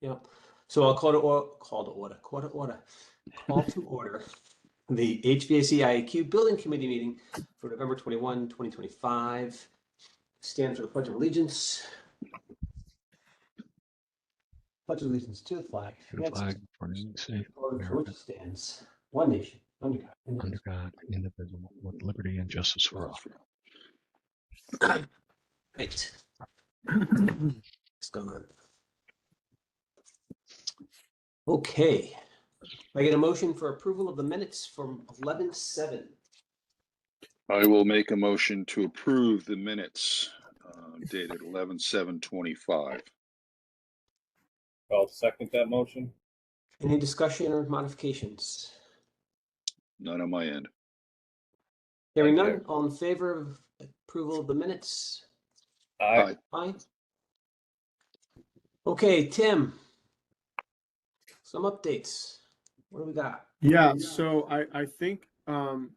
Yeah. So I'll call to order the HVAC IAQ Building Committee meeting for November 21, 2025. Stand for the Pledge of Allegiance. Pledge of allegiance to the flag. To the flag for the sake of For America, which it stands, one nation, under God, under God, indivisible, with liberty and justice for all. Right. What's going on? Okay. I get a motion for approval of the minutes from 11/7. I will make a motion to approve the minutes dated 11/7/25. I'll second that motion. Any discussion or modifications? None on my end. Hearing Thank none, all in favor of approval of the minutes? Aye. Aye. Okay, Tim. Some updates. What do we got? Yeah, so I think, do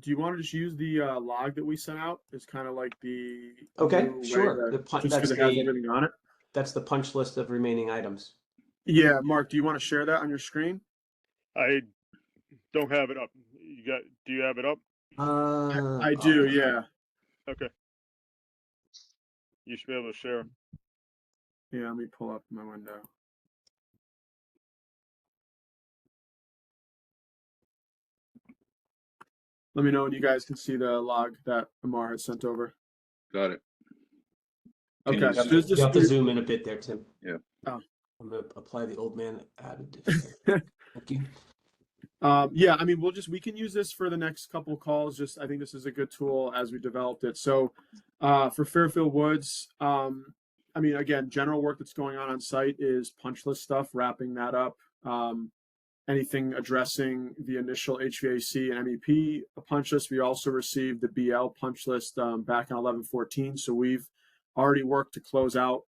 you want to just use the log that we sent out? It's kind of like the Okay, new way sure. to- The punch, just that's because it has the everything on it. that's the punch list of remaining items. Yeah, Mark, do you want to share that on your screen? I don't have it up. Do you have it up? I do, yeah. Okay. You should be able to share. Yeah, let me pull up my window. Let me know when you guys can see the log that Amar had sent over. Got it. Okay, You so have there's You have to just zoom in a bit there, Tim. Yeah. Oh. I'm gonna apply the old man added. Thank you. yeah, I mean, we can use this for the next couple of calls. Just, I think this is a good tool as we developed it. So, for Fairfield Woods, I mean, again, general work that's going on site is punch list stuff, wrapping that up. Anything addressing the initial HVAC and MEP punch list. We also received the BL punch list back on 11/14. So we've already worked to close out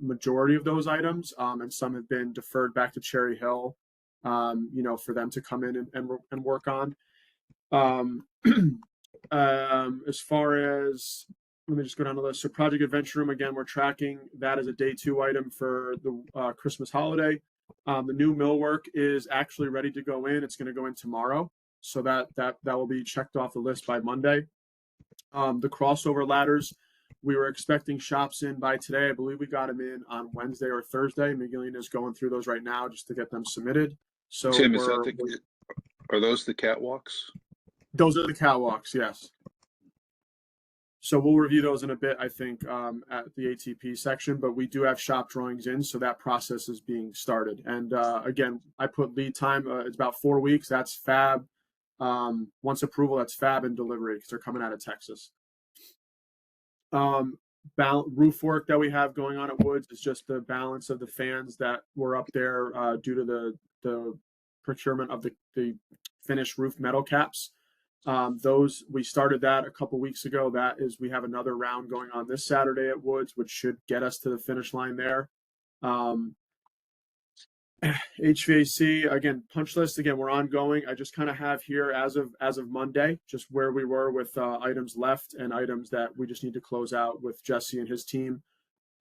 majority of those items, and some have been deferred back to Cherry Hill, for them to come in and work on. As far as, let me just go down the list. So Project Adventure Room, again, we're tracking that as a day 2 item for the Christmas holiday. The new millwork is actually ready to go in. It's going to go in tomorrow. So that will be checked off the list by Monday. The crossover ladders, we were expecting shops in by today. I believe we got them in on Wednesday or Thursday. Miguelina is going through those right now just to get them submitted. So Tim, are those the catwalks? those are the catwalks, yes. So we'll review those in a bit, I think, at the ATP section, but we do have shop drawings in, so that process is being started. And again, I put lead time, it's about 4 weeks. That's fab. Once approval, that's fab and delivery because they're coming out of Texas. Roof work that we have going on at Woods is just the balance of the fans that were up there due to the procurement of the finished roof metal caps. Those, we started that a couple weeks ago. We have another round going on this Saturday at Woods, which should get us to the finish line there. HVAC, again, punch list, again, we're ongoing. I just kind of have here as of Monday, just where we were with items left and items that we just need to close out with Jesse and his team.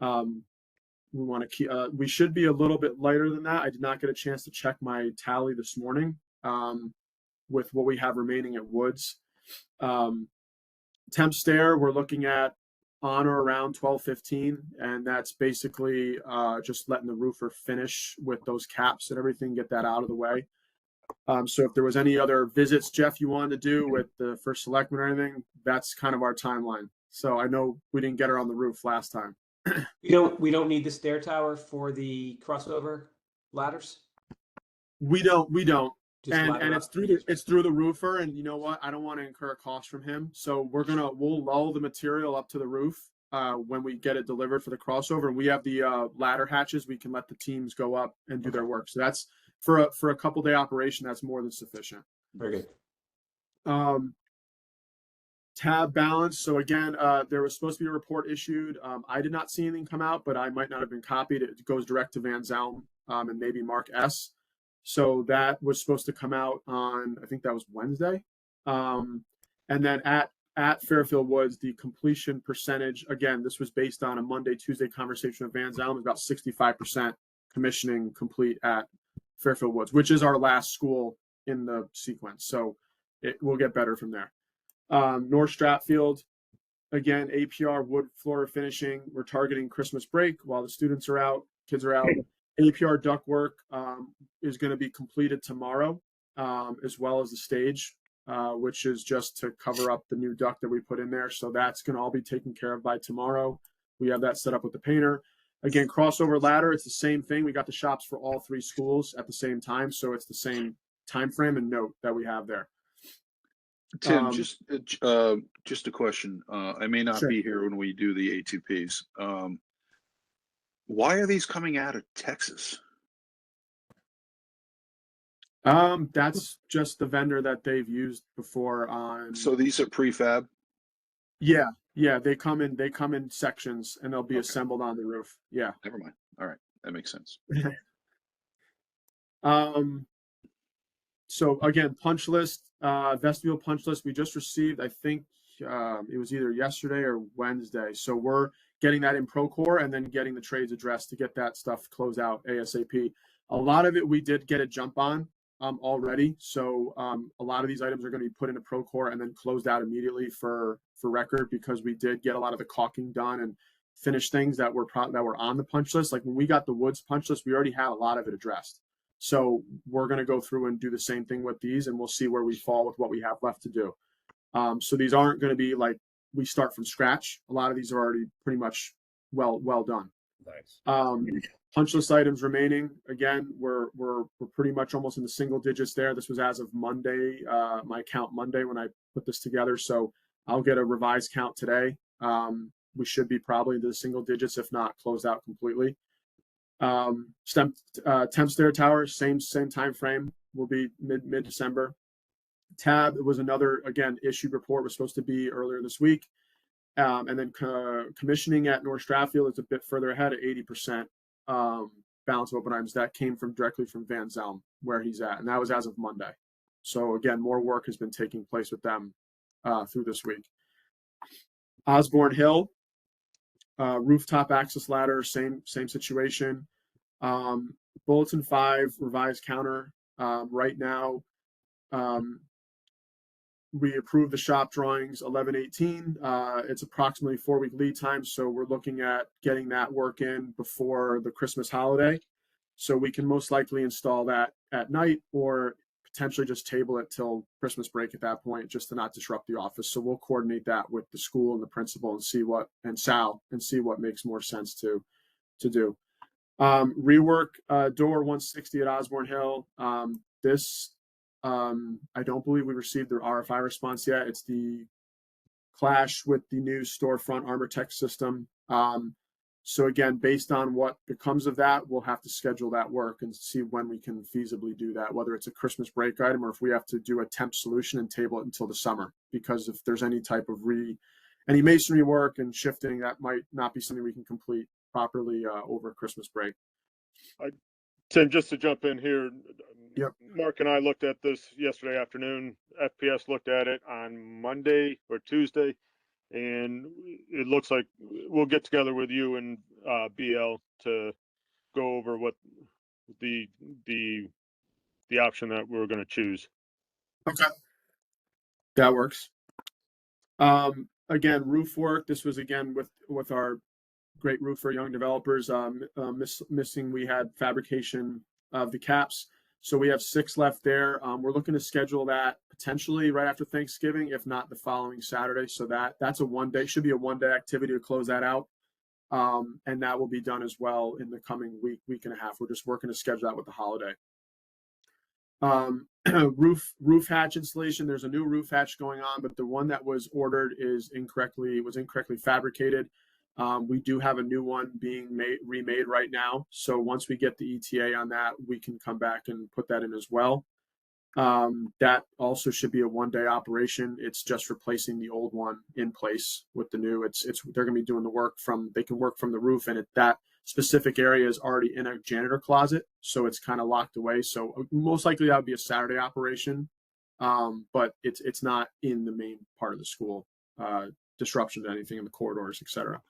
We want to keep, we should be a little bit lighter than that. I did not get a chance to check my tally this morning. With what we have remaining at Woods. Temp stair, we're looking at on or around 12-15, and that's basically just letting the roofer finish with those caps and everything, get that out of the way. So if there was any other visits, Jeff, you wanted to do with the first selectman or anything, that's kind of our timeline. So I know we didn't get her on the roof last time. We don't need the stair tower for the crossover ladders. We don't. Just And ladder it's up. through the roofer, and you know what? I don't want to incur a cost from him, so we'll lull the material up to the roof when we get it delivered for the crossover. And we have the ladder hatches; we can let the teams go up and do their work. So that's for a couple day operation. That's more than sufficient. Very good. Tab balance. So again, there was supposed to be a report issued. I did not see anything come out, but I might not have been copied. It goes direct to Van Zelm and maybe Mark S. So that was supposed to come out on, I think that was Wednesday. And then at Fairfield Woods, the completion percentage, again, this was based on a Monday, Tuesday conversation with Van Zelm, about 65% commissioning complete at Fairfield Woods, which is our last school in the sequence. So it will get better from there. North Stratfield, again, APR wood floor finishing. We're targeting Christmas break while the students are out, kids are out. APR ductwork is going to be completed tomorrow, as well as the stage, which is just to cover up the new duct that we put in there. So that's going to all be taken care of by tomorrow. We have that set up with the painter. Again, crossover ladder, it's the same thing. We got the shops for all three schools at the same time. So it's the same time frame and note that we have there. Tim, just a question. I may not Sure. be here when we do the A2Ps. Why are these coming out of Texas? That's just the vendor that they've used before on. So these are prefab? Yeah, they come in sections and they'll be Okay. assembled on the roof. Yeah. Never mind. All right, that makes sense. So again, punch list, vestibule punch list, we just received, I think, it was either yesterday or Wednesday. So we're getting that in Procore and then getting the trades addressed to get that stuff closed out ASAP. A lot of it we did get a jump on already. So a lot of these items are going to be put into Procore and then closed out immediately for record, because we did get a lot of the caulking done and finished things that were on the punch list. Like when we got the Woods punch list, we already had a lot of it addressed. So we're going to go through and do the same thing with these, and we'll see where we fall with what we have left to do. So these aren't going to be like we start from scratch. A lot of these are already pretty much well done. Nice. Punch list items remaining. Again, we're pretty much almost in the single digits there. This was as of Monday, my count Monday when I put this together. So I'll get a revised count today. We should be probably into the single digits, if not closed out completely. Temp stair tower, same time frame, will be mid December. Tab, it was another, again, issued report, was supposed to be earlier this week. And then commissioning at North Stratfield is a bit further ahead at 80% balance of open items. That came directly from Van Zelm, where he's at, and that was as of Monday. So again, more work has been taking place with them through this week. Osborne Hill, rooftop access ladder, same situation. Bulletin 5 revised counter. Right now, we approved the shop drawings 11/18. It's approximately 4-week lead time, so we're looking at getting that work in before the Christmas holiday. So we can most likely install that at night, or potentially just table it till Christmas break at that point, just to not disrupt the office. So we'll coordinate that with the school and the principal and see what makes more sense to do. Rework door 160 at Osborne Hill. I don't believe we received the RFI response yet. It's the clash with the new storefront ArmorTech system. So again, based on what becomes of that, we'll have to schedule that work and see when we can feasibly do that, whether it's a Christmas break item or if we have to do a temp solution and table it until the summer. Because if there's any type of any masonry work and shifting, that might not be something we can complete properly over Christmas break. Tim, just to jump in here, Yep. Mark and I looked at this yesterday afternoon. FPS looked at it on Monday or Tuesday, and it looks like we'll get together with you and BL to go over what the option that we're going to choose. Okay, that works. Again, roof work. This was again with our great roofer, young developers. Missing, we had fabrication of the caps, so we have 6 left there. We're looking to schedule that potentially right after Thanksgiving, if not the following Saturday. So that's a should be a one-day activity to close that out, and that will be done as well in the coming week and a half. We're just working to schedule that with the holiday. Roof hatch installation. There's a new roof hatch going on, but the one that was ordered was incorrectly fabricated. We do have a new one being remade right now. So once we get the ETA on that, we can come back and put that in as well. That also should be a one-day operation. It's just replacing the old one in place with the new. They're going to be doing the work they can work from the roof, and that specific area is already in a janitor closet, so it's kind of locked away. So most likely that would be a Saturday operation, but it's not in the main part of the school. Disruption to anything in the corridors, etc.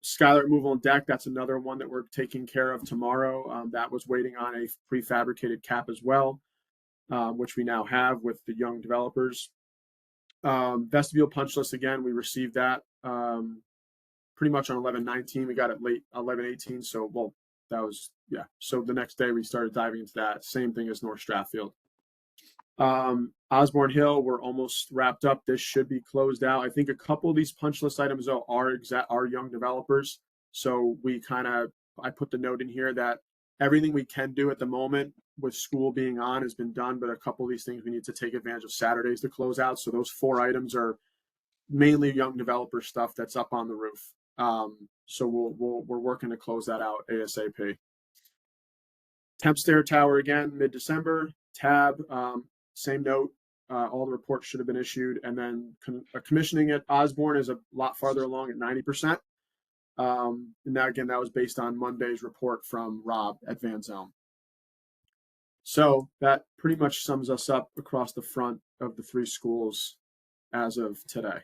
Skylight removal and deck, that's another one that we're taking care of tomorrow. That was waiting on a prefabricated cap as well, which we now have with the young developers. Vestibule punch list, again, we received that pretty much on 11/19. We got it late 11/18. So, well, that was, yeah. So the next day we started diving into that. Same thing as North Stratfield. Osborne Hill, we're almost wrapped up. This should be closed out. I think a couple of these punch list items though are young developers. So I put the note in here that everything we can do at the moment with school being on has been done, but a couple of these things we need to take advantage of Saturdays to close out. So those 4 items are mainly young developer stuff that's up on the roof. So we're working to close that out ASAP. Temp stair tower again, mid-December. Tab, same note. All the reports should have been issued, and then commissioning at Osborne is a lot farther along at 90%. And now again, that was based on Monday's report from Rob at Van Zelm. So that pretty much sums us up across the front of the 3 schools as of today.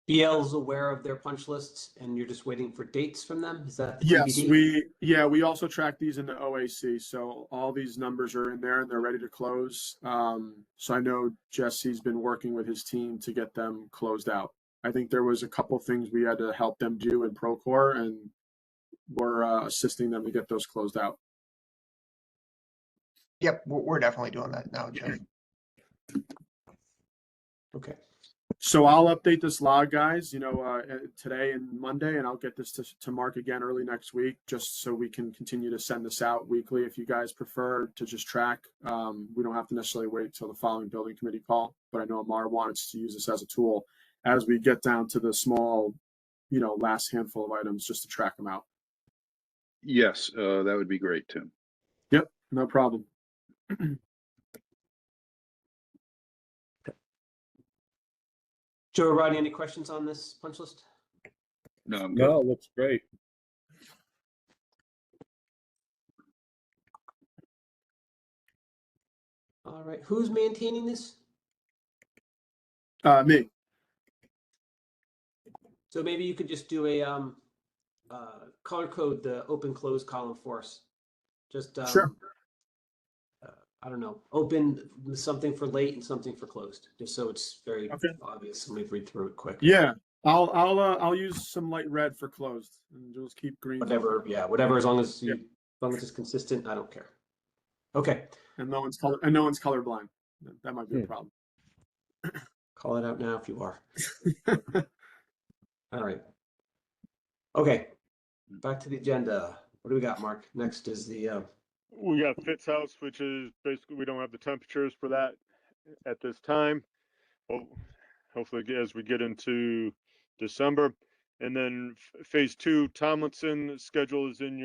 BL's aware of their punch lists, and you're just waiting for dates from them? Is that the Yes, TBD? we also track these in the OAC, so all these numbers are in there and they're ready to close. So I know Jesse's been working with his team to get them closed out. I think there was a couple things we had to help them do in Procore, and we're assisting them to get those closed out. Yep, we're definitely doing that now, Jeff. Okay. So I'll update this log, guys, today and Monday, and I'll get this to Mark again early next week, just so we can continue to send this out weekly. If you guys prefer to just track, we don't have to necessarily wait till the following building committee call, but I know Amar wants to use this as a tool as we get down to the small, last handful of items just to track them out. Yes, that would be great, Tim. Yep, no problem. Joe or Rodney, any questions on this punch list? No, I'm good. No, looks great. All right. Who's maintaining this? Me. So maybe you could just do a color code the open close column for us. Just Sure. I don't know, open something for late and something for closed, just so it's very Okay. obvious. Let me read through it quick. Yeah, I'll use some light red for closed, and just keep green. Whatever, yeah, whatever. As long as Yeah. as long as it's consistent, I don't care. Okay, And no one's colorblind. That might be a problem. call it out now if you are. All right. Okay, back to the agenda. What do we got, Mark? Next is the We got Fitz House, which is basically, we don't have the temperatures for that at this time. Well, hopefully as we get into December. And then phase 2, Tomlinson schedule is in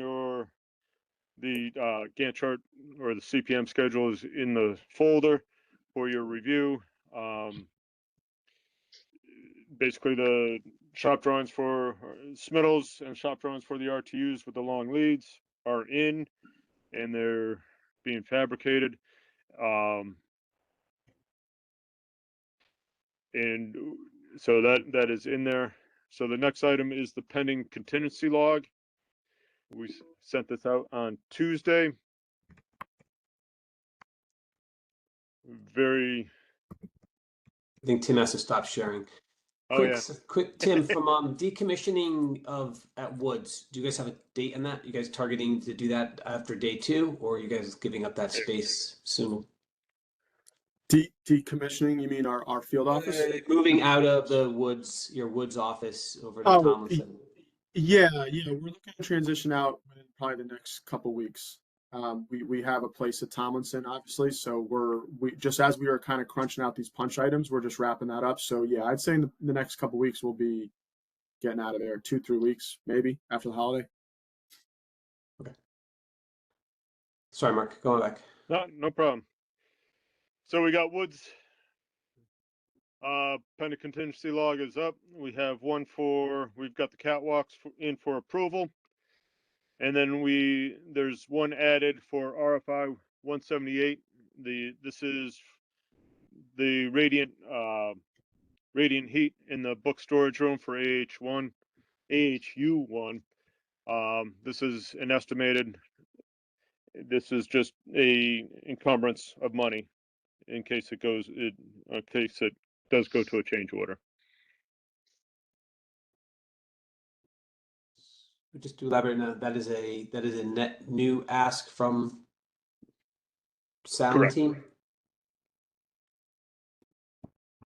the Gantt chart, or the CPM schedule is in the folder for your review. Basically the shop drawings for Smittles and shop drawings for the RTUs with the long leads are in, and they're being fabricated. And so that is in there. So the next item is the pending contingency log. We sent this out on Tuesday. I think Tim has to stop sharing. Oh yeah. Quick, Tim, from decommissioning at Woods, do you guys have a date on that? You guys targeting to do that after day 2, or are you guys giving up that space soon? Decommissioning, you mean our field office? Moving out of the Woods, your Woods office over to Oh, Tomlinson. Yeah, we're looking to transition out within probably the next couple weeks. We have a place at Tomlinson, obviously, so we just, as we are kind of crunching out these punch items, we're just wrapping that up. So yeah, I'd say in the next couple weeks we'll be getting out of there. 2-3 weeks maybe after the holiday. Okay. Sorry, Mark, going back. No problem. So we got Woods. Pending contingency log is up. We have we've got the catwalks in for approval. And then there's one added for RFI 178. This is the radiant radiant heat in the book storage room for AHU1. This is an estimated, this is just a encumbrance of money in case it does go to a change order. Just to elaborate now, that is a net new ask from sound Correct. team?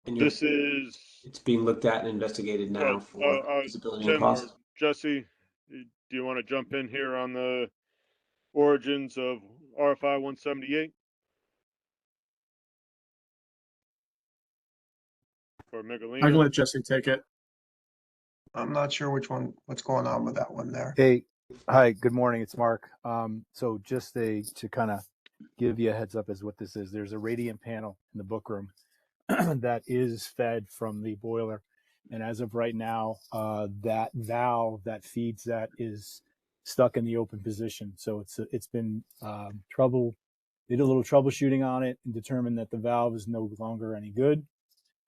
And This is, it's being looked at and investigated now for feasibility and Tim or cost? Jesse, do you want to jump in here on the origins of RFI 178? Or I can Megalino? let Jesse take it. I'm not sure what's going on with that one there. Hey, hi, good morning. It's Mark. So just to kind of give you a heads up as what this is, there's a radiant panel in the book room that is fed from the boiler. And as of right now, that valve that feeds that is stuck in the open position. So it's been trouble. They did a little troubleshooting on it and determined that the valve is no longer any good.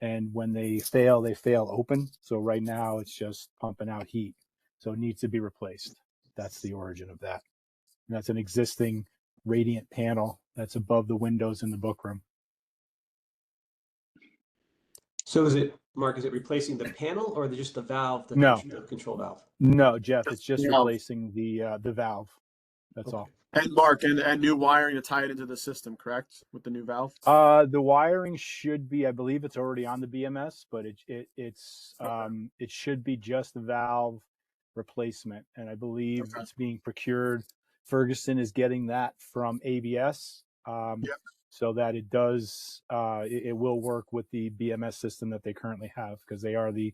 And when they fail open. So right now it's just pumping out heat. So it needs to be replaced. That's the origin of that. And that's an existing radiant panel that's above the windows in the book room. So is it, Mark, is it replacing the panel or just the valve, the No. control valve? No, Jeff, it's just Valve. replacing the valve. That's Okay. all. And Mark, and new wiring to tie it into the system, correct? With the new valve? The wiring should be, I believe it's already on the BMS, but it should be just the valve replacement. And I believe Okay. it's being procured. Ferguson is getting that from ABS. Yep. So that it does, it will work with the BMS system that they currently have, because they are they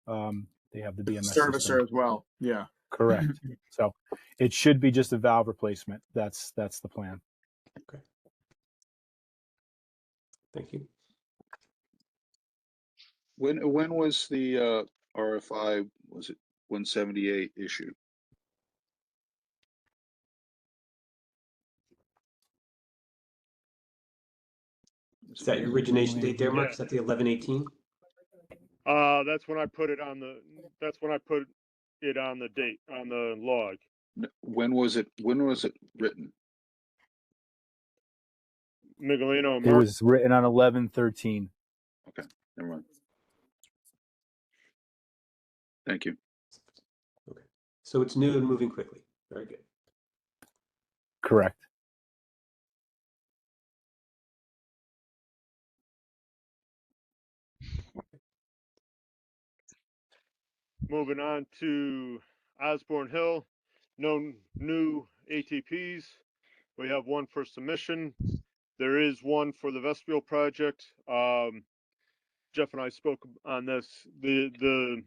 have the BMS Servicer system. as well. Yeah. Correct. So it should be just a valve replacement. That's the plan. Thank you. When was the RFI, was it 178 issued? Is that your origination date there, Mark? Is that the 11/18? That's when I put it on the date, on the log. When was it written? Megalino and It Mark, was written on 11/13. Never mind. Thank you. Okay. So it's new and moving quickly. Very good. Correct. moving on to Osborne Hill, no new ATPs. We have one for submission. There is one for the vestibule project. Jeff and I spoke on this. The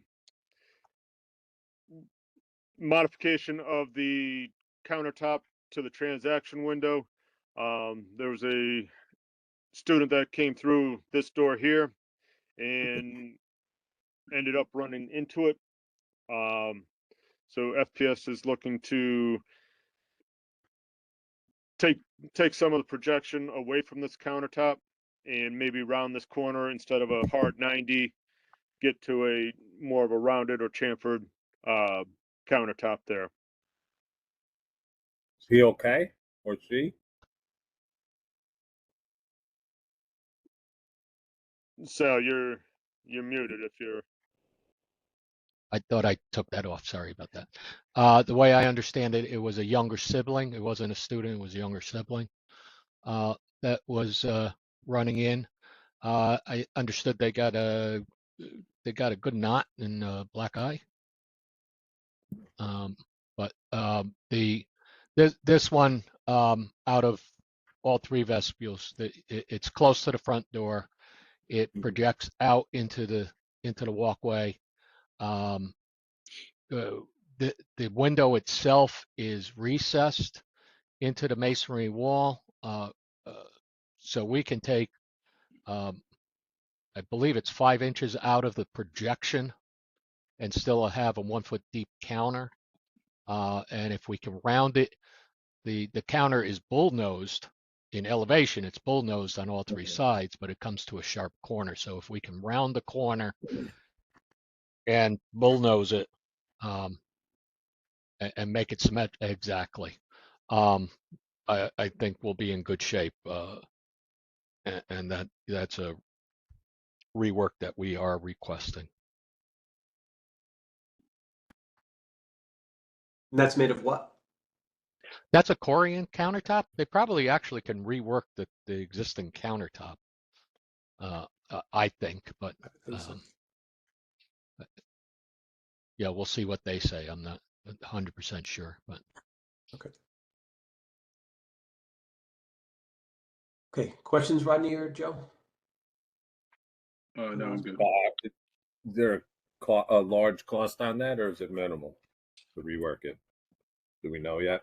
modification of the countertop to the transaction window. There was a student that came through this door here and ended up running into it. So FPS is looking to take some of the projection away from this countertop and maybe round this corner instead of a hard 90, get to a more of a rounded or chamfered countertop there. Is he okay? Or she? So you're muted if you're. I thought I took that off. Sorry about that. The way I understand it, it was a younger sibling. It wasn't a student. It was a younger sibling that was running in. I understood they got a good knot in black eye. But this one out of all three vestibules, it's close to the front door. It projects out into the walkway. The window itself is recessed into the masonry wall, so we can take, I believe it's 5 inches out of the projection and still have a 1 foot deep counter. And if we can round it, the counter is bull-nosed in elevation, it's bullnosed on all three sides, but it comes to a sharp corner. So if we can round the corner and bullnose it, and make it symmetric, exactly. I think we'll be in good shape, and that's a rework that we are requesting. And that's made of what? That's a Corian countertop. They probably actually can rework the existing countertop, I think, but I think so. yeah, we'll see what they say. I'm not 100% sure, but Okay. Okay, questions, Rodney or Joe? No, I'm good. Is there a large cost on that, or is it minimal to rework it? Do we know yet?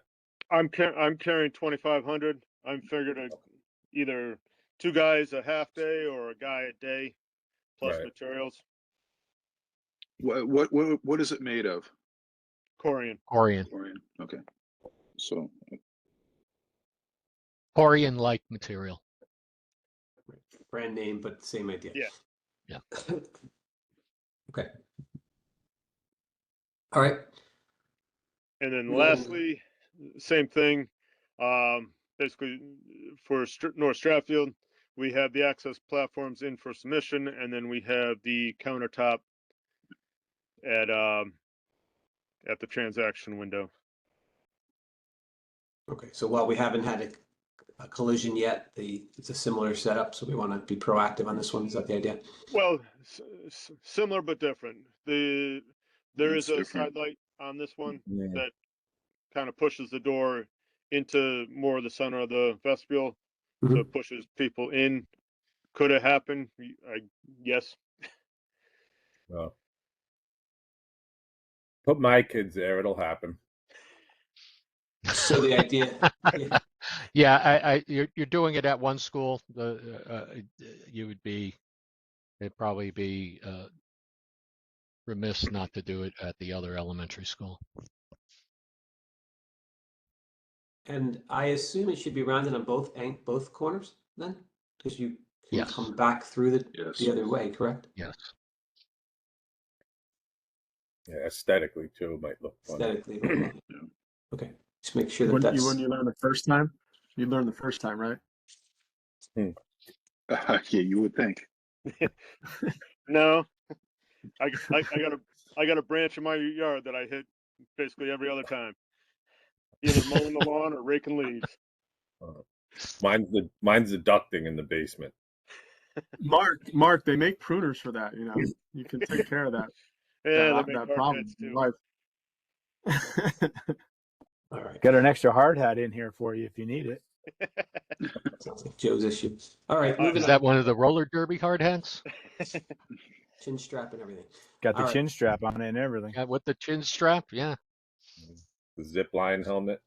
I'm carrying 2,500. I'm figured either 2 guys a half day or a guy a day plus Right. materials. What is it made of? Corian. Corian Okay. So like material. Brand name, but same idea. Yeah. Yeah. Okay. All right. And then Yeah. lastly, same thing. Basically, for North Stratfield, we have the access platforms in for submission, and then we have the countertop at the transaction window. Okay, so while we haven't had a collision yet, it's a similar setup, so we want to be proactive on this one. Is that the idea? Well, similar but different. There It's is a different. side light on this one Yeah. that kind of pushes the door into more of the center of the vestibule, so it pushes people in. Could it happen? Yes. Well, put my kids there; it'll happen. So the idea, Yeah, you're doing it at one school. It'd probably be remiss not to do it at the other elementary school. and I assume it should be rounded on both corners then, because you can Yes. come back through Yes. the other way, correct? Yes. Yeah, aesthetically too, it might look funny. Aesthetically. Yeah. Okay, just make sure that When that's. you learn the first time, you learn the first time, right? Yeah, you would think. No. I got a branch in my yard that I hit basically every other time, either mowing the lawn or raking leaves. Mine's the ducting in the basement. Mark, they make pruners for that. You know, you can take care of that. Yeah, that, they make that hard problem hits in too. life. All right. Got an extra hard hat in here for you if you need it. Sounds like Joe's issue. All right, moving Is on. that one of the roller derby hard hats? Chin strap and everything. Got the All right. chin strap on it and everything. Yeah, with the chin strap? Yeah. The zip line helmet.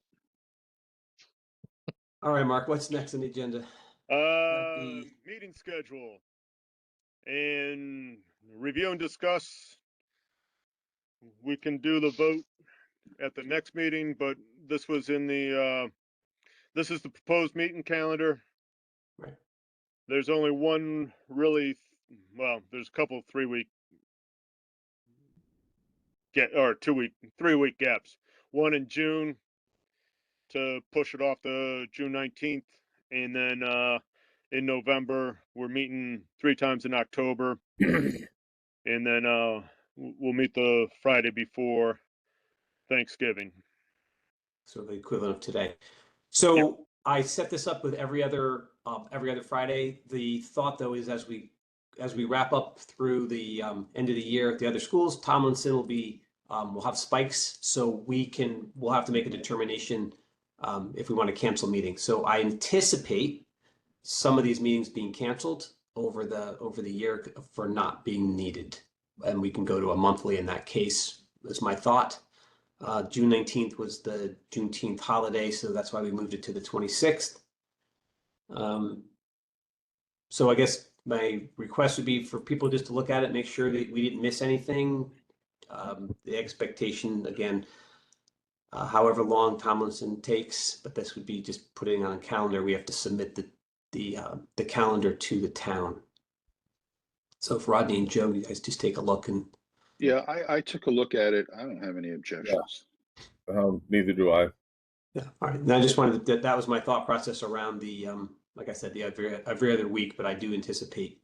All right, Mark, what's next on the agenda? Meeting schedule and review and discuss. We can do the vote at the next meeting, but this was in the this is the proposed meeting calendar. Right. There's only one really, well, there's a couple 3-week 3-week gaps. One in June to push it off to June 19th, and then in November we're meeting 3 times in October, and then we'll meet the Friday before Thanksgiving. So the equivalent of today. So I set this up with every other Friday. The thought, though, is as we wrap up through the end of the year at the other schools, Tomlinson will be we'll have spikes, so we'll have to make a determination if we want to cancel meetings. So I anticipate some of these meetings being canceled over the year for not being needed, and we can go to a monthly in that case. That's my thought. June 19th was the Juneteenth holiday, so that's why we moved it to the 26th. So I guess my request would be for people just to look at it, make sure that we didn't miss anything. The expectation, again, however long Tomlinson takes, but this would be just putting on a calendar. We have to submit the calendar to the town. So if Rodney and Joe, you guys just take a look and. Yeah, I took a look at it. I don't have any objections. Neither do I. Yeah, all right. And I just wanted that was my thought process around the like I said, the every other week, but I do anticipate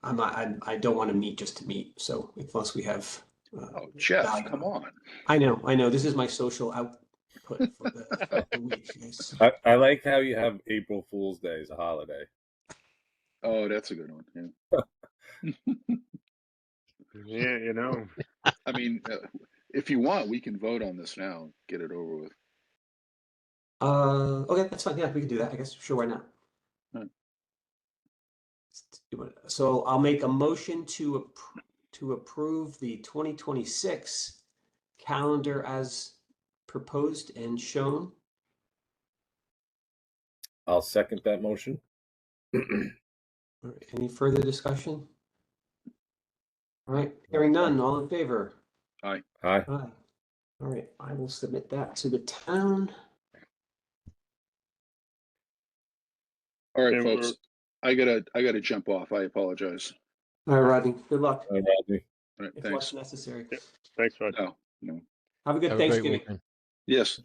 I don't want to meet just to meet. So unless we have Oh, Jeff, value. come on. I know. This is my social output for the week. Yes. I like how you have April Fool's Day as a holiday. Oh, that's a good one. Yeah. Yeah, you know. I mean, if you want, we can vote on this now and get it over with. Okay, that's fine. Yeah, we can do that. I guess. Sure, why not? Right. So I'll make a motion to approve the 2026 calendar as proposed and shown. I'll second that motion. All right, any further discussion? All right, hearing none, all in favor? Aye. Aye. Aye. All right, I will submit that to the town. All right, And folks. I gotta jump off. I apologize. All right, Rodney, good luck. Aye, Rodney. All right, If thanks. what's necessary. Yeah. Thanks, Rod. No. Have a good Have a great Thanksgiving. weekend. Yes.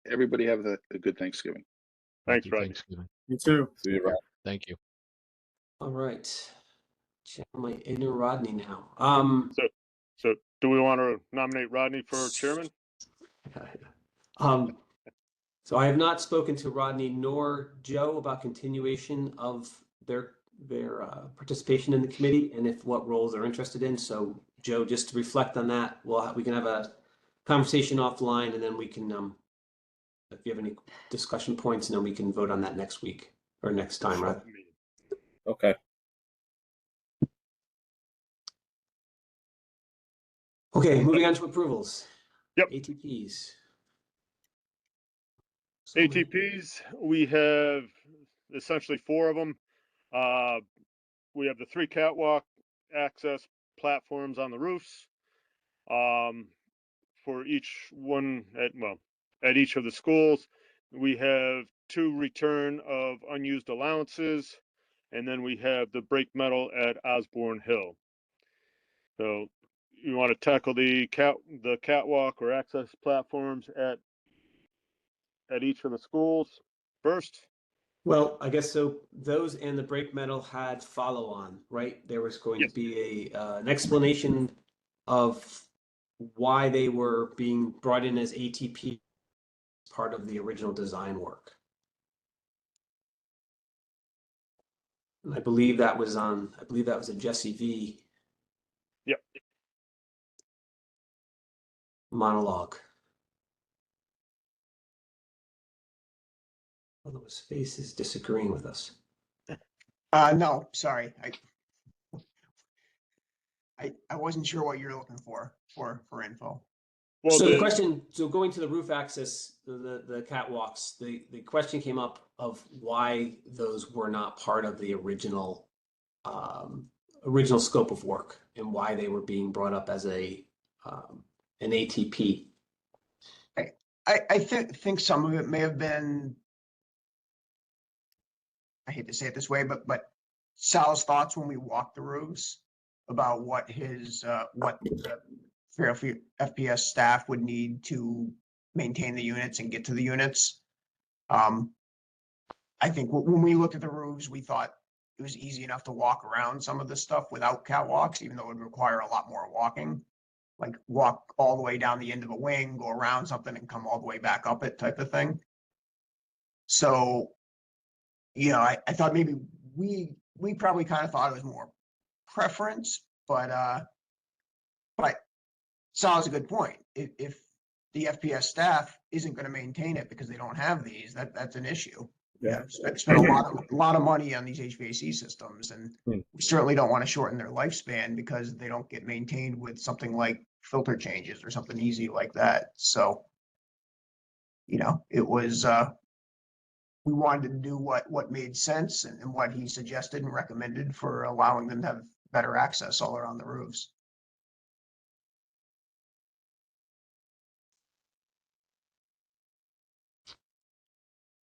Everybody have a good Thanksgiving. Thanks, Happy Rodney. Thanksgiving. You too. See you, Rod. Thank you. All right. Check my inner Rodney now. So do we want to nominate Rodney for chairman? So I have not spoken to Rodney nor Joe about continuation of their participation in the committee and if what roles they're interested in. So Joe, just to reflect on that, we can have a conversation offline and then we can, if you have any discussion points, and then we can vote on that next week or next time, rather. Okay. Okay, moving on to approvals. Yep. ATPs. So many. ATPs, we have essentially 4 of them. We have the 3 catwalk access platforms on the roofs. For each one at each of the schools. We have 2 return of unused allowances, and then we have the brake metal at Osborne Hill. So you want to tackle the catwalk or access platforms at each of the schools first? Well, I guess so. Those and the brake metal had follow on, right? There was going to be an explanation of why they were being brought in as ATP part of the original design work. And I believe that was a Jesse V. Yep. Monologue. Although his face is disagreeing with us. No, sorry. I wasn't sure what you're looking for info. Well, So the question, going to the roof access, the catwalks, the question came up of why those were not part of the original scope of work and why they were being brought up as an ATP. I think some of it may have been, I hate to say it this way, but Sal's thoughts when we walked the roofs about what the Fairfield FPS staff would need to maintain the units and get to the units. I think when we looked at the roofs, we thought it was easy enough to walk around some of this stuff without catwalks, even though it would require a lot more walking. Like walk all the way down the end of a wing, go around something and come all the way back up it type of thing. So, I thought maybe we probably kind of thought it was more preference, but Sal's a good point. If the FPS staff isn't going to maintain it because they don't have these, that's an issue. Yeah, spent a lot of money on these HVAC systems, and we certainly don't want to shorten their lifespan because they don't get maintained with something like filter changes or something easy like that. So, it was we wanted to do what made sense and what he suggested and recommended for allowing them to have better access all around the roofs.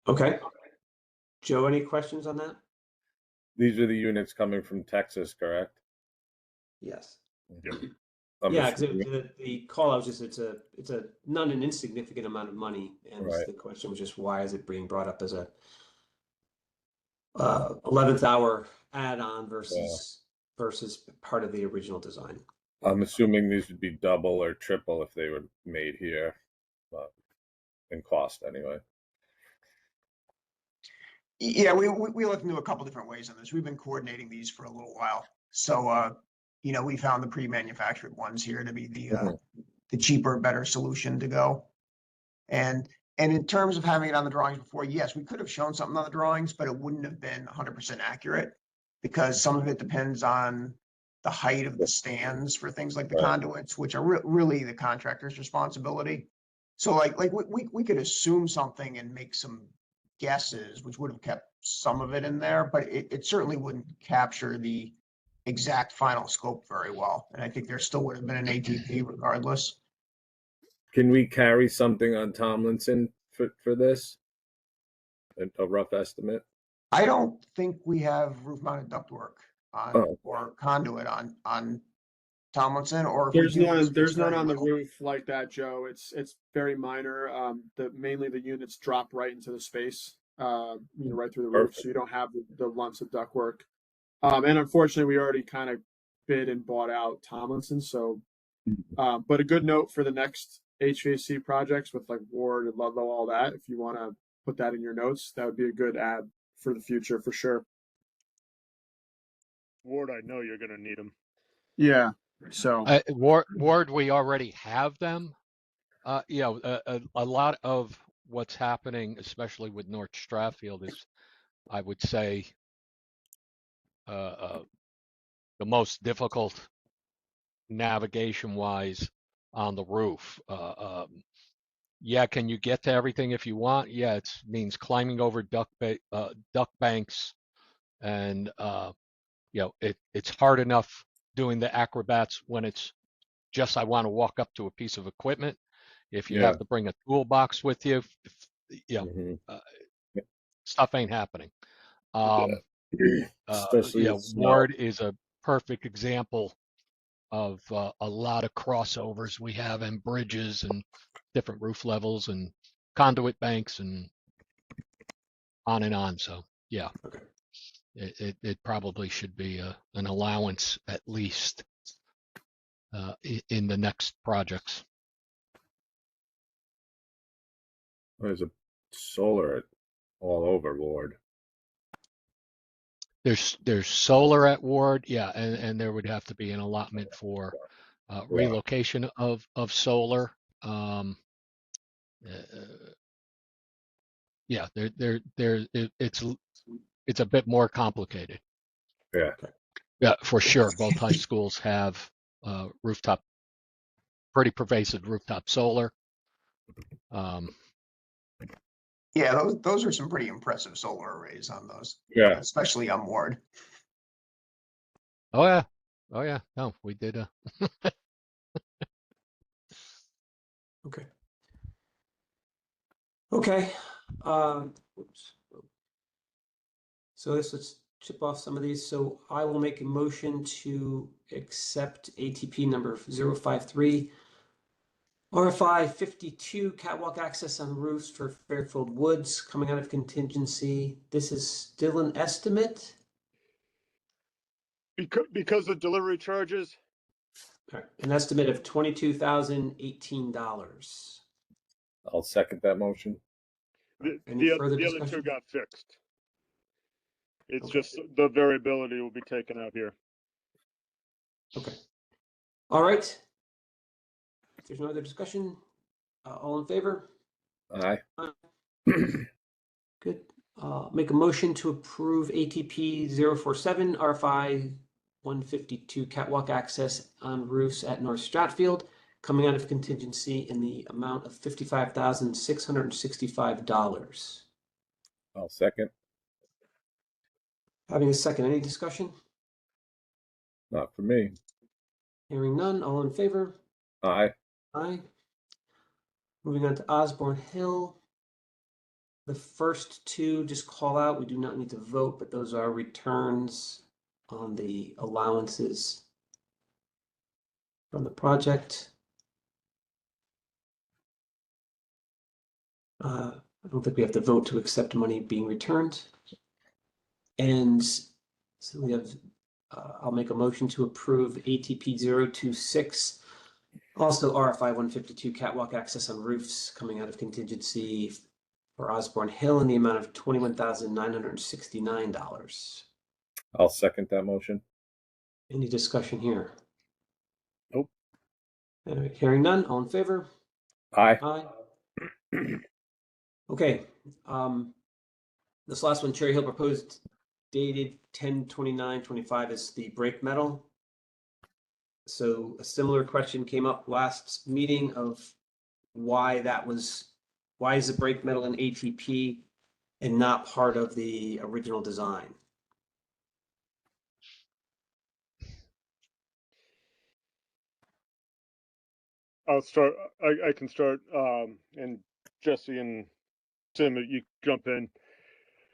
Okay. Joe, any questions on that? These are the units coming from Texas, correct? Yes. I'm Yeah, because assuming- the call out was just it's a not an insignificant amount of money, and Right. the question was just why is it being brought up as a 11th hour add-on versus part of the original design. I'm assuming these would be double or triple if they were made here, in cost anyway. Yeah, we looked into a couple different ways on this. We've been coordinating these for a little while. So, we found the pre-manufactured ones here to be the cheaper, better solution to go. And in terms of having it on the drawings before, yes, we could have shown something on the drawings, but it wouldn't have been 100% accurate because some of it depends on the height of the stands for things like the Right. conduits, which are really the contractor's responsibility. So like we could assume something and make some guesses, which would have kept some of it in there, but it certainly wouldn't capture the exact final scope very well. And I think there still would have been an ATP regardless. Can we carry something on Tomlinson for this? A rough estimate? I don't think we have roof mounted ductwork on Oh. or conduit on Tomlinson, or if we There's do, none. it's There's none very on the little. roof like that, Joe. It's very minor. Mainly the units drop right into the space. Right through the roof, Perfect. so you don't have the lumps of ductwork. And unfortunately, we already kind of bid and bought out Tomlinson. So, but a good note for the next HVAC projects with like Ward and Ludlow, all that. If you want to put that in your notes, that would be a good add for the future for sure. Ward, I know you're gonna need them. Yeah. So Ward, we already have them. A lot of what's happening, especially with North Stratfield, is, I would say, the most difficult navigation-wise on the roof. Yeah, can you get to everything if you want? Yeah, it means climbing over duck banks, and it's hard enough doing the acrobats when it's just I want to walk up to a piece of equipment. If you have to bring a toolbox with you, stuff ain't happening. Especially with snow. Ward is a perfect example of a lot of crossovers we have, and bridges and different roof levels and conduit banks and on and on. So yeah, Okay. it probably should be an allowance at least in the next projects. There's a solar all over Ward. There's solar at Ward, yeah, and there would have to be an allotment for relocation of solar. Yeah, it's a bit more complicated. Yeah. Yeah, for sure. Both high schools have pretty pervasive rooftop solar. Yeah, those are some pretty impressive solar arrays on those. Yeah. Especially on Ward. Oh yeah. No, we did. Okay. Okay. Oops. So let's chip off some of these. So I will make a motion to accept ATP number 053, RFI 52, catwalk access on roofs for Fairfield Woods coming out of contingency. This is still an estimate. Because of delivery charges, An estimate of $22,018. I'll second that motion. Any the further other two discussion? got fixed. It's Okay. just the variability will be taken out here. Okay. All right. If there's no other discussion, all in favor? Aye. Good. Make a motion to approve ATP 047 RFI 152 catwalk access on roofs at North Stratfield coming out of contingency in the amount of $55,665. I'll second. Having a second, any discussion? Not for me. Hearing none, all in favor? Aye. Aye. Moving on to Osborne Hill. The first two just call out. We do not need to vote, but those are returns on the allowances from the project. I don't think we have to vote to accept money being returned. And so we have, I'll make a motion to approve ATP 026. Also RFI 152 catwalk access on roofs coming out of contingency for Osborne Hill in the amount of $21,969. I'll second that motion. Any discussion here? Nope. Hearing none, all in favor? Aye. Aye. Okay, this last one, Cherry Hill proposed dated 10/29/25 is the brake metal. So a similar question came up last meeting of why is the brake metal in ATP and not part of the original design? I'll start. I can start. And Jesse and Tim, you jump in.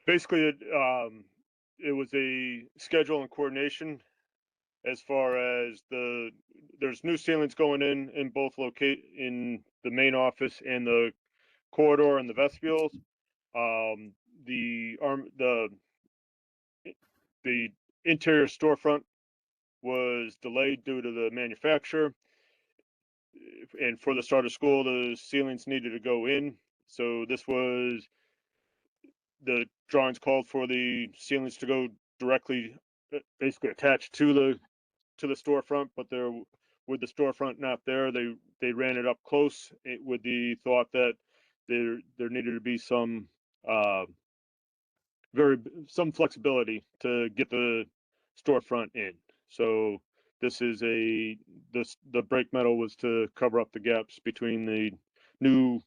Basically, it was a schedule and coordination as far as there's new ceilings going in both in the main office and the corridor and the vestibules. The interior storefront was delayed due to the manufacturer, and for the start of school, the ceilings needed to go in. So the drawings called for the ceilings to go directly, basically attached to the storefront, but with the storefront not there, they ran it up close with the thought that there needed to be some flexibility to get the storefront in. So this is the brake metal was to cover up the gaps between the new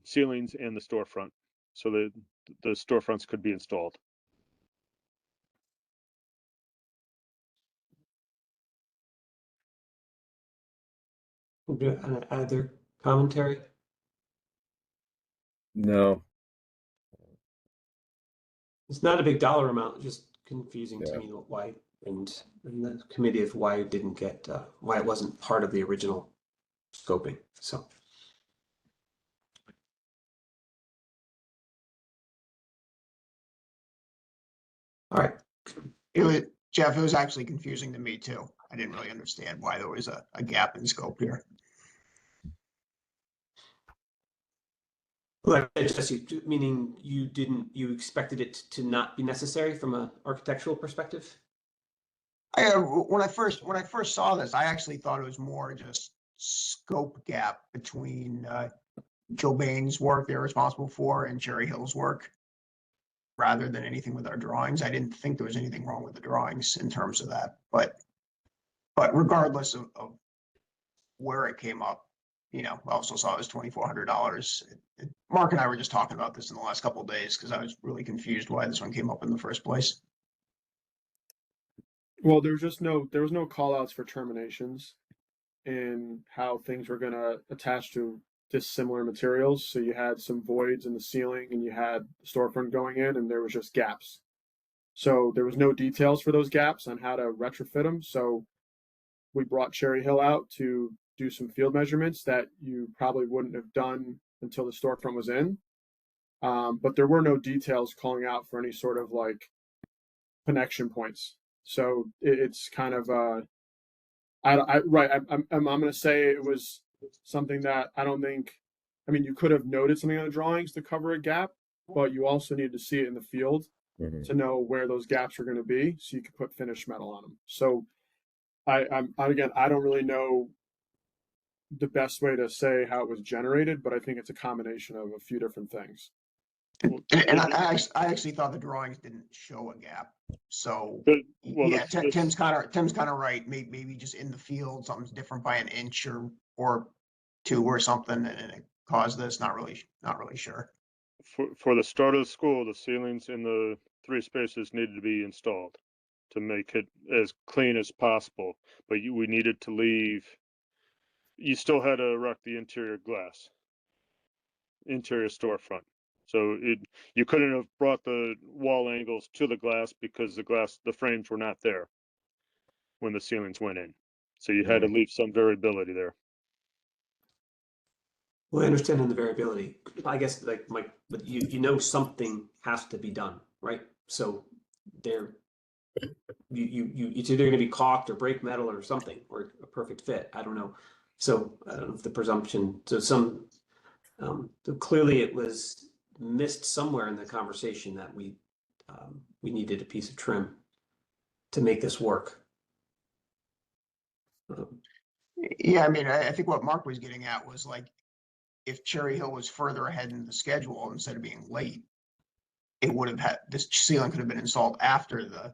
ceilings and the storefront, so that the storefronts could be installed. Other commentary? No. It's not a big dollar amount, just confusing to Yeah. me why, and the committee of why it didn't get, why it wasn't part of the original scoping, so. All right, Jeff, it was actually confusing to me too. I didn't really understand why there was a gap in scope here. well, Jesse, meaning you expected it to not be necessary from an architectural perspective? When I first saw this, I actually thought it was more just scope gap between Joe Bain's work they're responsible for and Cherry Hill's work, rather than anything with our drawings. I didn't think there was anything wrong with the drawings in terms of that, but regardless of where it came up, I also saw it was $2,400. Mark and I were just talking about this in the last couple of days because I was really confused why this one came up in the first place. Well, there was no call outs for terminations and how things were going to attach to dissimilar materials. So you had some voids in the ceiling and you had the storefront going in and there was just gaps. So there was no details for those gaps on how to retrofit them. So we brought Cherry Hill out to do some field measurements that you probably wouldn't have done until the storefront was in. But there were no details calling out for any sort of like connection points. So it's kind of I'm going to say it was something that I don't think. I mean, you could have noted something on the drawings to cover a gap, but you also need to see it in the field to know where those gaps are going to be, so you could put finished metal on them. So I don't really know the best way to say how it was generated, but I think it's a combination of a few different things. And I actually thought the drawings didn't show a gap. So yeah, Tim's kind of right. Maybe just in the field, something's different by an inch or two or something, and it caused this. Not really sure. For the start of the school, the ceilings in the 3 spaces needed to be installed to make it as clean as possible. But we needed to leave. You still had to erect the interior storefront. So you couldn't have brought the wall angles to the glass because the frames were not there when the ceilings went in. So you had to leave some variability there. Well, I understand in the variability. I guess like but you know something has to be done, right? So it's either going to be caulked or break metal or something, or a perfect fit. I don't know. So I don't know if the presumption. So clearly it was missed somewhere in the conversation that we needed a piece of trim to make this work. Yeah, I mean, I think what Mark was getting at was like, if Cherry Hill was further ahead in the schedule instead of being late, it would have had, this ceiling could have been installed after the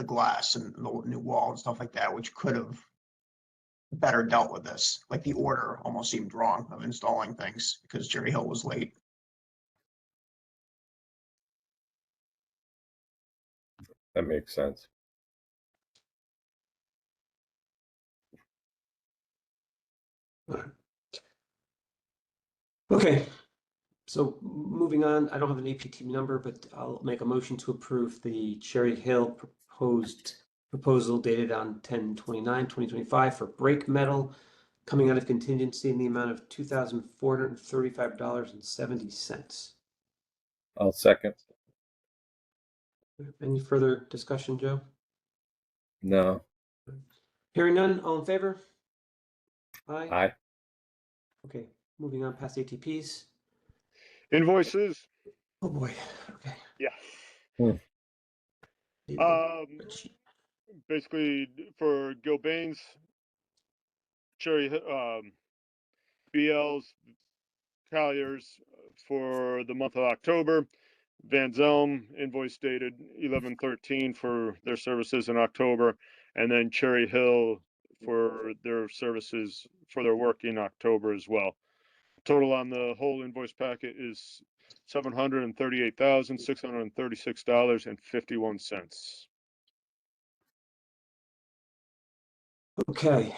glass and the new wall and stuff like that, which could have better dealt with this. Like the order almost seemed wrong of installing things because Cherry Hill was late. That makes sense. Okay, so moving on, I don't have an APT number, but I'll make a motion to approve the Cherry Hill proposal dated on 10/29/2025 for brake metal coming out of contingency in the amount of $2,435.70. I'll second. Any further discussion, Joe? No. Hearing none, all in favor? Aye. Aye. Okay, moving on past ATPs. Invoices. Oh boy, okay. Yeah. Need the spreadsheet. Basically for Gilbane's, Cherry, BL's, Collier's for the month of October. Van Zelm invoice dated 11/13 for their services in October, and then Cherry Hill for their services for their work in October as well. Total on the whole invoice packet is $738,636.51. Okay,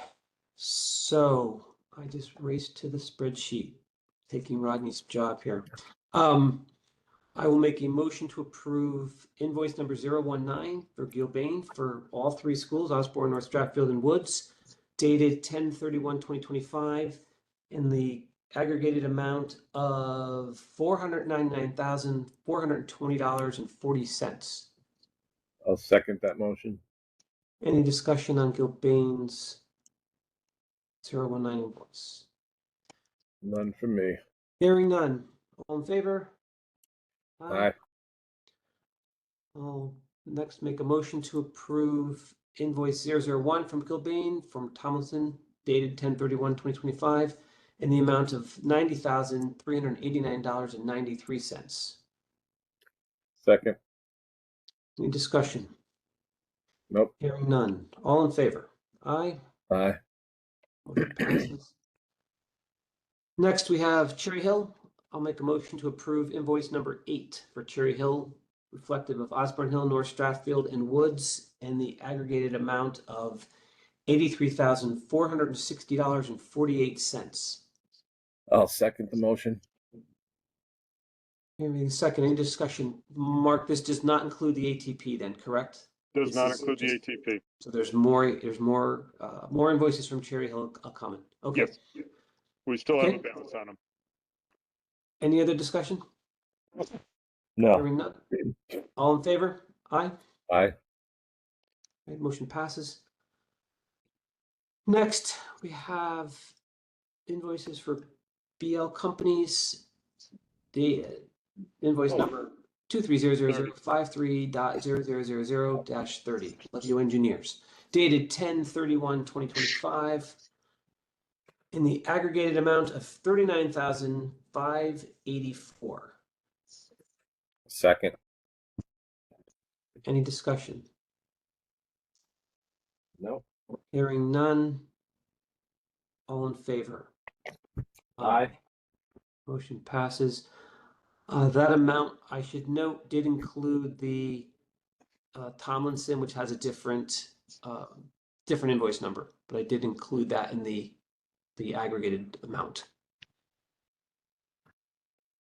so I just raced to the spreadsheet, taking Rodney's job here. I will make a motion to approve invoice number 019 for Gilbane for all three schools, Osborne, North Stratfield, and Woods, dated 10/31/2025, in the aggregated amount of $499,420.40. I'll second that motion. Any discussion on Gilbane's 019 invoice? None from me. Hearing none. All in favor? Aye. I'll next make a motion to approve invoice 001 from Gilbane from Tomlinson dated 10/31/2025 in the amount of $90,389.93. Second. Any discussion? Nope. Hearing none. All in favor? Aye. Aye. Motion passes. Next, we have Cherry Hill. I'll make a motion to approve invoice number 8 for Cherry Hill, reflective of Osborne Hill, North Stratfield, and Woods, and the aggregated amount of $83,460.48. I'll second the motion. Maybe second, any discussion? Mark, this does not include the ATP then, correct? Does This not is include the just- ATP. So there's more invoices from Cherry Hill coming. Okay. Yes. We still have Okay. a balance on them. Any other discussion? No. Hearing none. All in favor? Aye. Aye. Right, motion passes. Next, we have invoices for BL companies. The invoice number 2300053.0000-30, Levio Engineers, dated 10/31/2025, in the aggregated amount of $39,584. Second. Any discussion? No. Hearing none. All in favor? Aye. Motion passes. That amount, I should note, did include the Tomlinson, which has a different invoice number, but I did include that in the aggregated amount.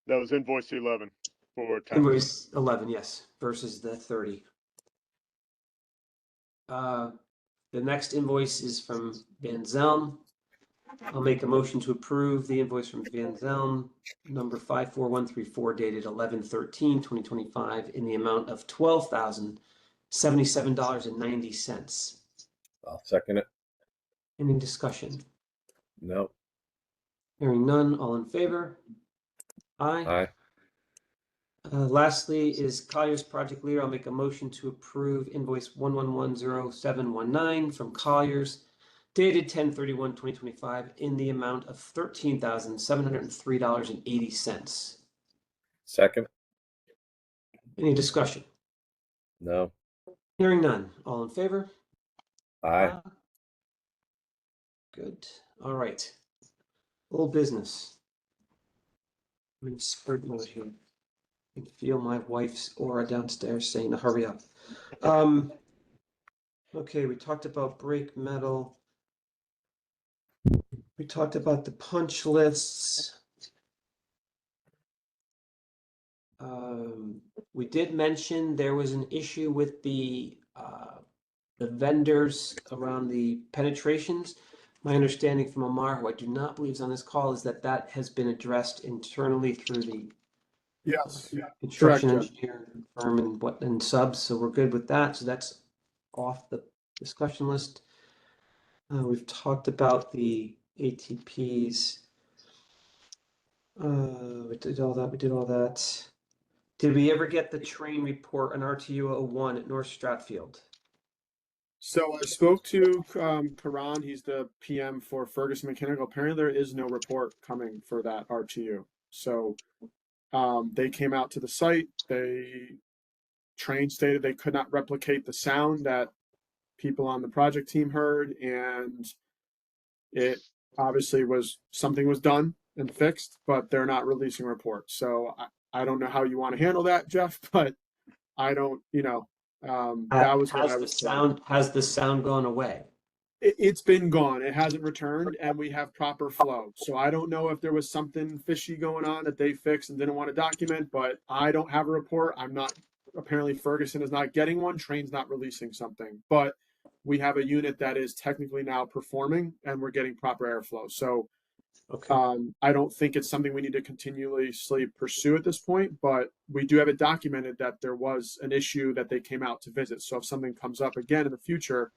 That was invoice 11 for town. Invoice 11, yes, versus the 30. The next invoice is from Van Zelm. I'll make a motion to approve the invoice from Van Zelm, number 54134, dated 11/13/2025, in the amount of $12,077.90. I'll second it. Any discussion? No. Hearing none, all in favor? Aye. Aye. Lastly is Collier's Project Leader. I'll make a motion to approve invoice 1110719 from Collier's, dated 10/31/2025, in the amount of $13,703.80. Second. Any discussion? No. Hearing none. All in favor? Aye. Good. All right. Old business. I'm in sprint mode here. I can feel my wife's aura downstairs saying to hurry up. Okay, we talked about brake metal. We talked about the punch lists. We did mention there was an issue with the vendors around the penetrations. My understanding from Amar, who I do not believe is on this call, is that that has been addressed internally through the Yes. construction Correct, engineer firm and subs, so we're good with that. So that's off the discussion list. We've talked about the ATPs. We did all that. Did we ever get the train report on RTU 01 at North Stratfield? So I spoke to Karan. He's the PM for Ferguson Mechanical. Apparently, there is no report coming for that RTU. So they came out to the site. Train stated they could not replicate the sound that people on the project team heard, and it obviously something was done and fixed, but they're not releasing reports. So I don't know how you want to handle that, Jeff, but I don't, that was what I was told. Has the sound gone away? It's been gone. It hasn't returned, and we have proper flow. So I don't know if there was something fishy going on that they fixed and didn't want to document, but I don't have a report. Apparently Ferguson is not getting one. Train's not releasing something, but we have a unit that is technically now performing and we're getting proper airflow. So Okay. I don't think it's something we need to continuously pursue at this point, but we do have it documented that there was an issue that they came out to visit. So if something comes up again in the future,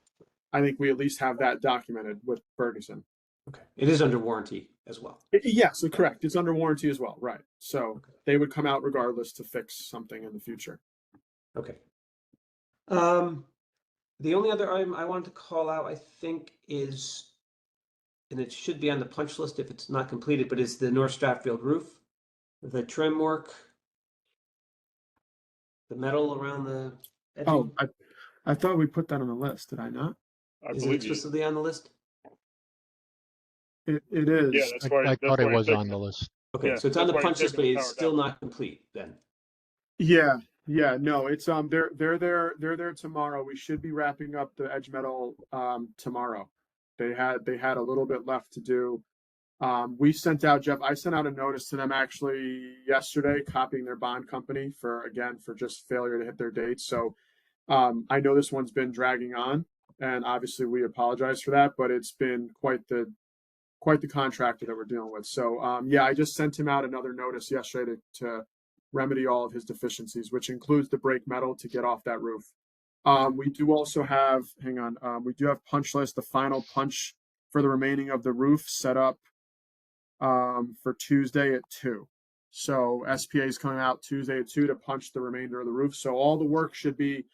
I think we at least have that documented with Ferguson. Okay. It is under warranty as well. Yes, correct. It's under warranty as well, right? So they would come out regardless to fix something in the future. Okay. The only other item I wanted to call out, I think, is, and it should be on the punch list if it's not completed, but is the North Stratfield roof, the trim work, the metal around the edging. Oh, I thought we put that on the list. Did I not? I Is it believe you. explicitly on the list? It is. Yeah, that's why. I that's thought why it you're was on taking the it. list. Okay, Yeah, so it's on that's the why punch you're list, but taking the it's power still down. not complete then. Yeah, no, it's they're there tomorrow. We should be wrapping up the edge metal tomorrow. They had a little bit left to do. We sent out, Jeff, I sent out a notice to them actually yesterday, copying their bond company for just failure to hit their dates. So I know this one's been dragging on, and obviously we apologize for that, but it's been quite the contractor that we're dealing with. So yeah, I just sent him out another notice yesterday to remedy all of his deficiencies, which includes the brake metal to get off that roof. We do also have, we do have punch list, the final punch for the remaining of the roof set up for Tuesday at 2. So SPA is coming out Tuesday at 2 to punch the remainder of the roof. So all the work should be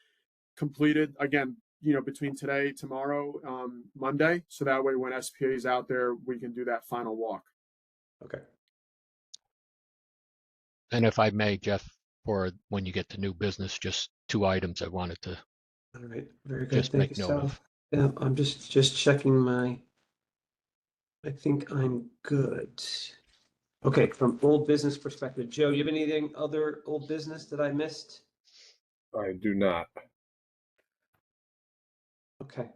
completed again, between today, tomorrow, Monday. So that way when SPA is out there, we can do that final walk. Okay. And if I may, Jeff, for when you get to new business, just 2 items I wanted to All right. Very good. just Thank make you, note Sal. of. Yeah, I'm just checking I think I'm good. Okay, from old business perspective, Joe, you have anything other old business that I missed? I do not. Okay.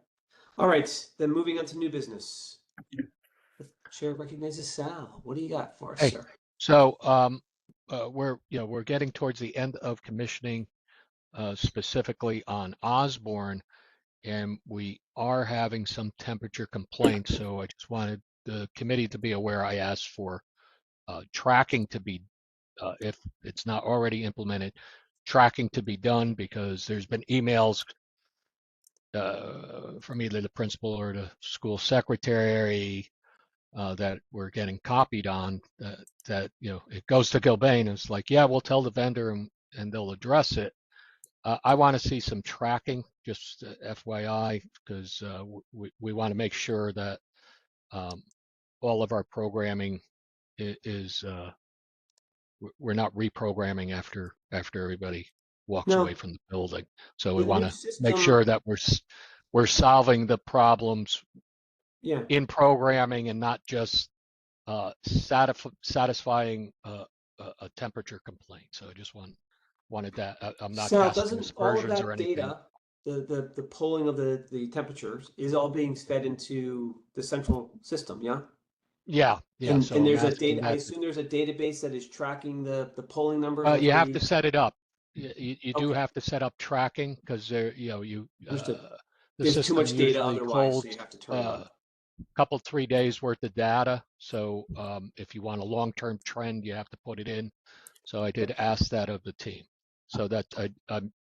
All right, then moving on to new business. The chair recognizes Sal. What do you got for us, Hey. sir? So we're getting towards the end of commissioning, specifically on Osborne, and we are having some temperature complaints. So I just wanted the committee to be aware. I asked for tracking to be, if it's not already implemented, tracking to be done, because there's been emails from either the principal or the school secretary that we're getting copied on, that it goes to Gilbane, and it's like, yeah, we'll tell the vendor and they'll address it. I want to see some tracking, just FYI, because we want to make sure that all of our programming is we're not reprogramming after everybody walks No. away from the building. So we The want new to system- make sure that we're solving the problems Yeah. in programming and not just satisfying a temperature complaint. So I just wanted that. I'm not Sal, casting doesn't all of aspersions or that anything. data, the polling of the temperatures, is all being fed into the central system, yeah? Yeah. And So there's I'm a asking data, I that. assume there's a database that is tracking the polling numbers. You have every- to set it up. You do Okay. have to set up tracking, because there, Understood. the There's too system much data usually otherwise, so holds you have to turn it on. couple 3 days worth of data. So if you want a long-term trend, you have to put it in. So I did ask that of the team. So that I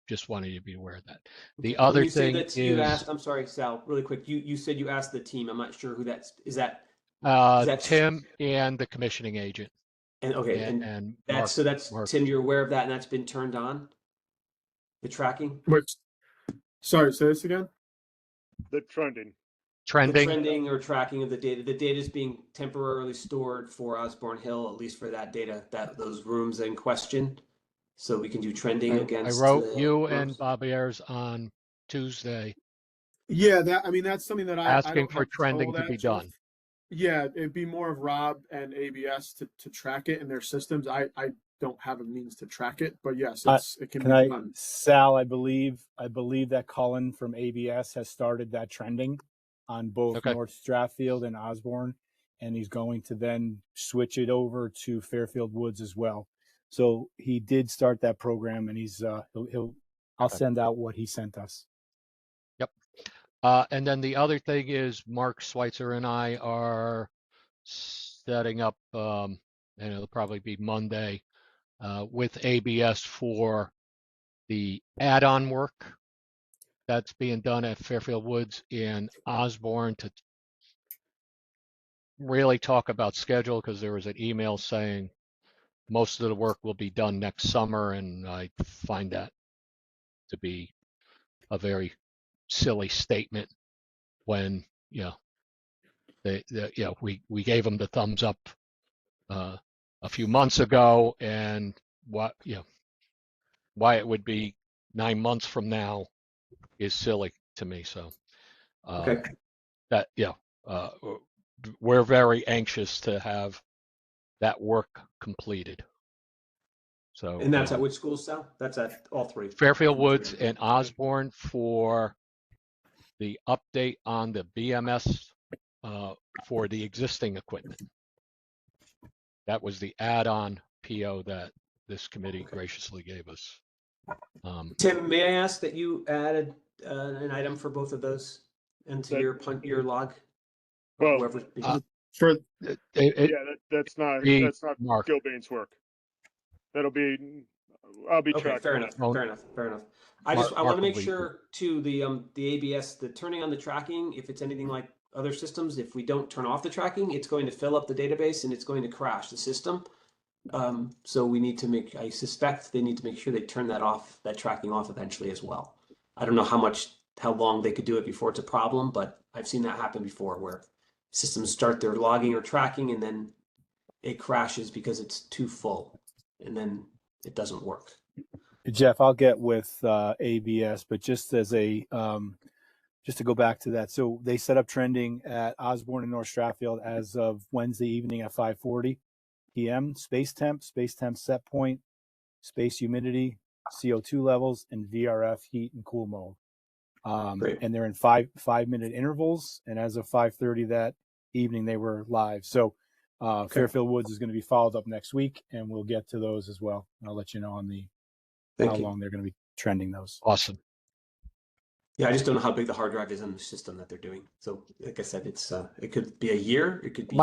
just wanted you to be aware of that. The Okay. When other you say thing that you is asked, I'm sorry, Sal, really quick, you said you asked the team. I'm not sure who is that Tim and the commissioning agent, and okay, and and that's Mark. Tim, you're aware of that and that's been turned on? The tracking? Wait, sorry, say this again. The trending. The Trending. trending or tracking of the data. The data is being temporarily stored for Osborne Hill, at least for that data, those rooms in question. So we can do trending I against. wrote you and rooms. Bob Ayers on Tuesday Yeah, that's something that I asking don't for have trending total to be that, Jeff. done. Yeah, it'd be more of Rob and ABS to track it in their systems. I don't have a means to track it, but yes, it can Can be I, done. Sal? I believe that Cullen from ABS has started that trending on both Okay. North Stratfield and Osborne, and he's going to then switch it over to Fairfield Woods as well. So he did start that program, and he's I'll Okay. send out what he sent us. And then the other thing is Mark Schweitzer and I are setting up, and it'll probably be Monday, with ABS for the add-on work that's being done at Fairfield Woods in Osborne, to really talk about schedule, because there was an email saying most of the work will be done next summer, and I find that to be a very silly statement when, we gave them the thumbs up a few months ago, and why it would be 9 months from now is silly to me. So Okay. that we're very anxious to have that work completed. So And that's at which school, Sal? That's at all three. Fairfield Woods and Osborne for the update on the BMS for the existing equipment. That was the add-on PO that this committee graciously gave us. Tim, may I ask that you added an item for both of those into your log? Or Well, whoever's For that's not Mark. Gilbane's work. I'll be Okay, tracking. fair that. enough, fair enough, fair enough. I Mark want to will make lead sure too, the ABS, the turning on the tracking, if it's anything like other systems, if we don't turn off the tracking, it's going to fill up the database and it's going to crash the system. So we need to I suspect they need to make sure they turn that tracking off eventually as well. I don't know how long they could do it before it's a problem, but I've seen that happen before where systems start their logging or tracking and then it crashes because it's too full and then it doesn't work. Jeff, I'll get with ABS, but just as just to go back to that, so they set up trending at Osborne and North Stratfield as of Wednesday evening at 5:40 p.m. Space temp set point, space humidity, CO2 levels, and VRF heat and cool mode. Great. And they're in 5-minute intervals. And as of 5:30 that evening, they were live. So Fairfield Woods is going to be followed up next week, and we'll get to those as well. I'll let you know on how Thank you. long they're going to be trending those. Awesome. Yeah, I just don't know how big the hard drive is on the system that they're doing. So, like I said, it's it could be a year. It could be.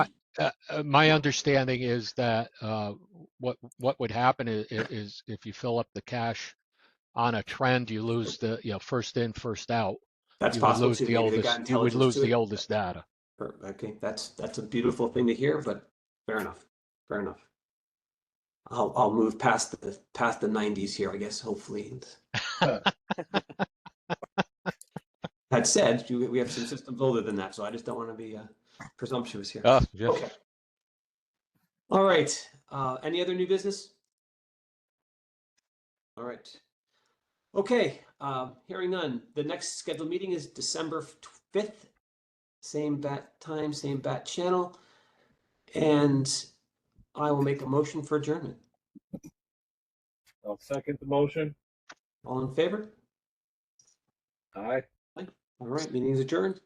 My understanding is that what would happen is if you fill up the cache on a trend, you lose the first in, first out. That's You would possible lose too. the Maybe they got oldest. You would intelligence lose to the it. oldest data. Okay, that's a beautiful thing to hear, but fair enough. Fair enough. I'll move past the 90s here, I guess. Hopefully. That said, we have some systems older than that, so I just don't want to be presumptuous here. Oh, yeah. Okay. All right. Any other new business? All right. Okay. Hearing none. The next scheduled meeting is December 5th. Same bat time, same bat channel. And I will make a motion for adjournment. I'll second the motion. All in favor? Aye. All right. Meeting is adjourned.